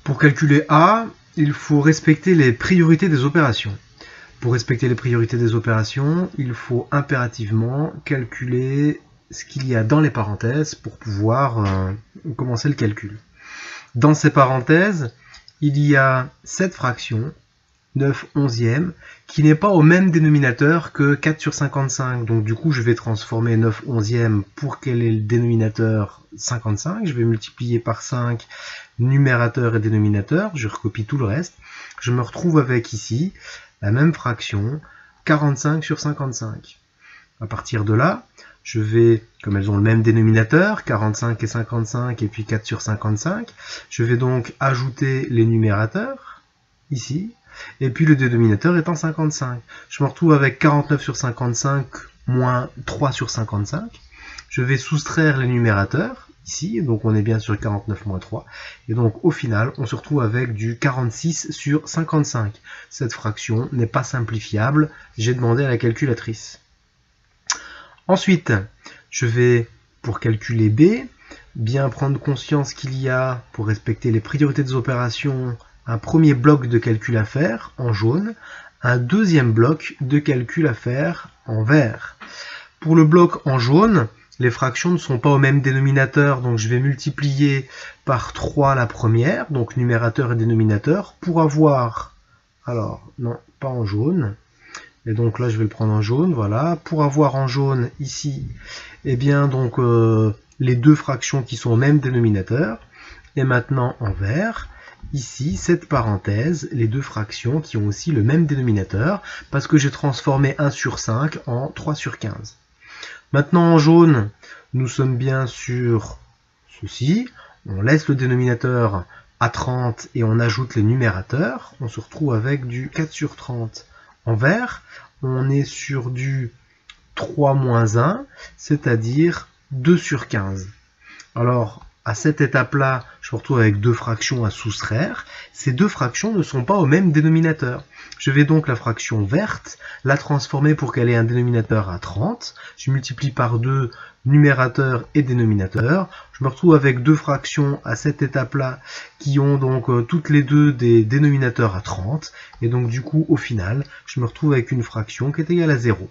Pour calculer A, il faut respecter les priorités des opérations. Pour respecter les priorités des opérations, il faut impérativement calculer ce qu'il y a dans les parenthèses pour pouvoir commencer le calcul. Dans ces parenthèses, il y a cette fraction, 9 onzièmes, qui n'est pas au même dénominateur que 4 sur 55. Donc du coup, je vais transformer 9 onzièmes pour quel est le dénominateur 55. Je vais multiplier par 5 numérateur et dénominateur. Je recopie tout le reste. Je me retrouve avec ici la même fraction, 45 sur 55. À partir de là, je vais, comme elles ont le même dénominateur, 45 et 55 et puis 4 sur 55, je vais donc ajouter les numérateurs, ici, et puis le dénominateur étant 55. Je me retrouve avec 49 sur 55 moins 3 sur 55. Je vais soustraire les numérateurs, ici, donc on est bien sur 49 moins 3. Et donc au final, on se retrouve avec du 46 sur 55. Cette fraction n'est pas simplifiable, j'ai demandé à la calculatrice. Ensuite, je vais, pour calculer B, bien prendre conscience qu'il y a, pour respecter les priorités des opérations, un premier bloc de calcul à faire en jaune, un deuxième bloc de calcul à faire en vert. Pour le bloc en jaune, les fractions ne sont pas au même dénominateur, donc je vais multiplier par 3 la première, donc numérateur et dénominateur, pour avoir, alors non, pas en jaune, et donc là je vais le prendre en jaune, voilà, pour avoir en jaune ici, eh bien donc les deux fractions qui sont au même dénominateur, et maintenant en vert, ici, cette parenthèse, les deux fractions qui ont aussi le même dénominateur, parce que j'ai transformé 1 sur 5 en 3 sur 15. Maintenant en jaune, nous sommes bien sur ceci, on laisse le dénominateur à 30 et on ajoute les numérateurs, on se retrouve avec du 4 sur 30. En vert, on est sur du 3 moins 1, c'est-à-dire 2 sur 15. Alors, à cette étape-là, je me retrouve avec deux fractions à soustraire. Ces deux fractions ne sont pas au même dénominateur. Je vais donc la fraction verte la transformer pour qu'elle ait un dénominateur à 30. Je multiplie par 2 numérateur et dénominateur. Je me retrouve avec deux fractions à cette étape-là qui ont donc toutes les deux des dénominateurs à 30. Et donc du coup, au final, je me retrouve avec une fraction qui est égale à 0.